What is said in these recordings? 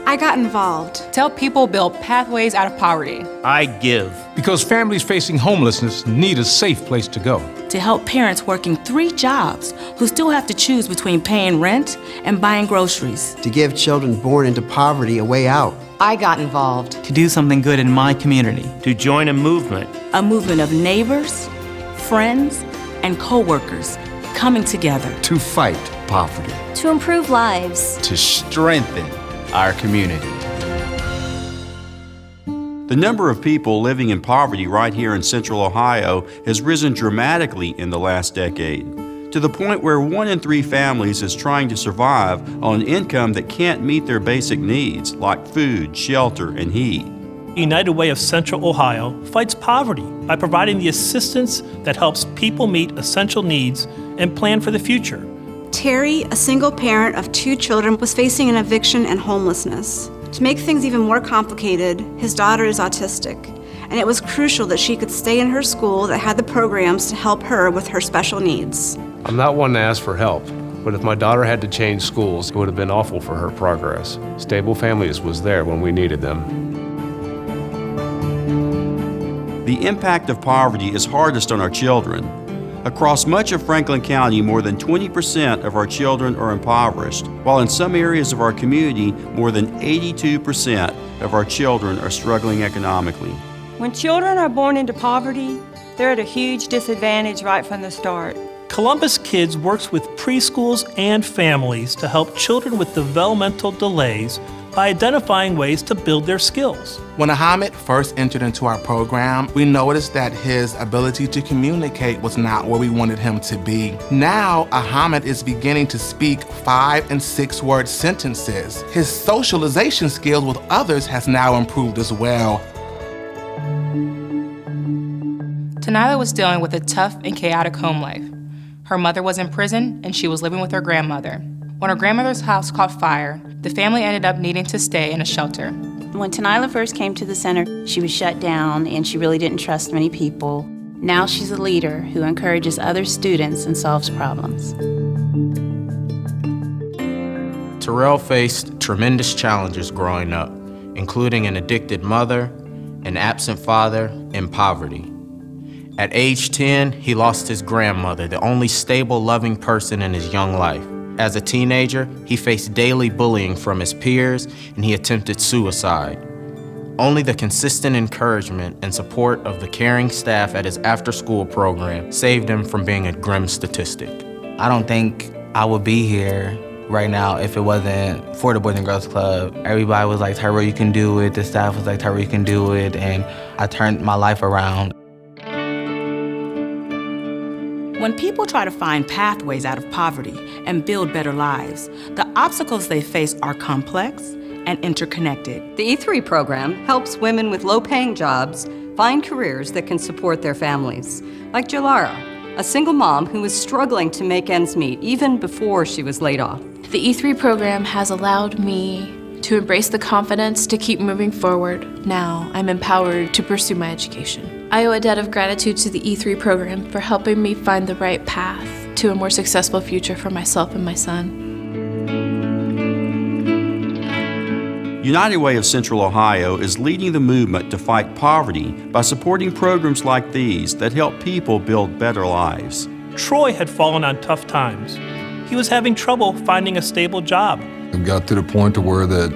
I got involved. To help people build pathways out of poverty. I give. Because families facing homelessness need a safe place to go. To help parents working 3 jobs who still have to choose between paying rent and buying groceries. To give children born into poverty a way out. I got involved. To do something good in my community. To join a movement. A movement of neighbors, friends, and co-workers coming together. To fight poverty. To improve lives. To strengthen our community. The number of people living in poverty right here in Central Ohio has risen dramatically in the last decade, to the point where 1 in 3 families is trying to survive on an income that can't meet their basic needs, like food, shelter, and heat. United Way of Central Ohio fights poverty by providing the assistance that helps people meet essential needs and plan for the future. Terry, a single parent of 2 children, was facing an eviction and homelessness. To make things even more complicated, his daughter is autistic, and it was crucial that she could stay in her school that had the programs to help her with her special needs. I'm not one to ask for help, but if my daughter had to change schools, it would have been awful for her progress. Stable Families was there when we needed them. The impact of poverty is hardest on our children. Across much of Franklin County, more than 20% of our children are impoverished, while in some areas of our community, more than 82% of our children are struggling economically. When children are born into poverty, they're at a huge disadvantage right from the start. Columbus Kids works with preschools and families to help children with developmental delays by identifying ways to build their skills. When Ahmed first entered into our program, we noticed that his ability to communicate was not where we wanted him to be. Now, Ahmed is beginning to speak 5- and 6-word sentences. His socialization skills with others has now improved as well. Tanila was dealing with a tough and chaotic home life. Her mother was in prison and she was living with her grandmother. When her grandmother's house caught fire, the family ended up needing to stay in a shelter. When Tanila first came to the center, she was shut down and she really didn't trust many people. Now she's a leader who encourages other students and solves problems. Terrell faced tremendous challenges growing up, including an addicted mother, an absent father, and poverty. At age 10, he lost his grandmother, the only stable, loving person in his young life. As a teenager, he faced daily bullying from his peers, and he attempted suicide. Only the consistent encouragement and support of the caring staff at his after-school program saved him from being a grim statistic. I don't think I would be here right now if it wasn't for the Boys and Girls Club. Everybody was like, Tyrell, you can do it. The staff was like, Tyrell, you can do it. And I turned my life around. When people try to find pathways out of poverty and build better lives, the obstacles they face are complex and interconnected. The E3 program helps women with low-paying jobs find careers that can support their families, like Jalara, a single mom who was struggling to make ends meet even before she was laid off. The E3 program has allowed me to embrace the confidence to keep moving forward. Now I'm empowered to pursue my education. I owe a debt of gratitude to the E3 program for helping me find the right path to a more successful future for myself and my son. United Way of Central Ohio is leading the movement to fight poverty by supporting programs like these that help people build better lives. Troy had fallen on tough times. He was having trouble finding a stable job. It got to the point to where that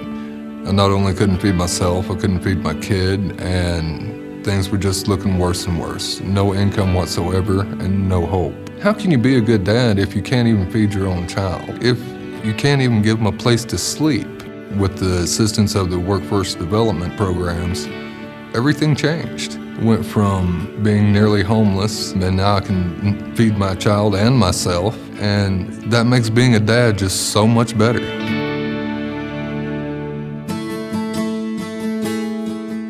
I not only couldn't feed myself, I couldn't feed my kid, and things were just looking worse and worse. No income whatsoever and no hope. How can you be a good dad if you can't even feed your own child? If you can't even give them a place to sleep? With the assistance of the workforce development programs, everything changed. Went from being nearly homeless, and now I can feed my child and myself, and that makes being a dad just so much better.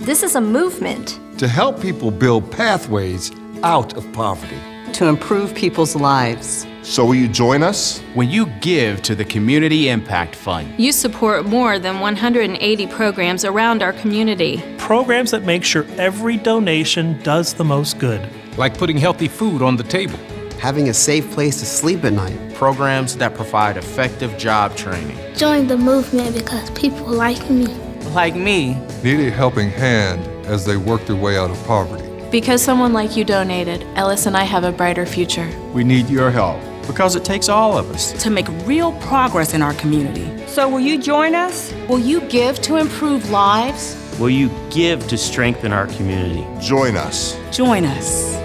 This is a movement to help people build pathways out of poverty. To improve people's lives. So will you join us? When you give to the Community Impact Fund, you support more than 180 programs around our community. Programs that make sure every donation does the most good. Like putting healthy food on the table. having a safe place to sleep at night. Programs that provide effective job training. Join the movement because people like me. Like me. Need a helping hand as they work their way out of poverty. Because someone like you donated, Ellis and I have a brighter future. We need your help because it takes all of us to make real progress in our community. So will you join us? Will you give to improve lives? Will you give to strengthen our community? Join us. Join us.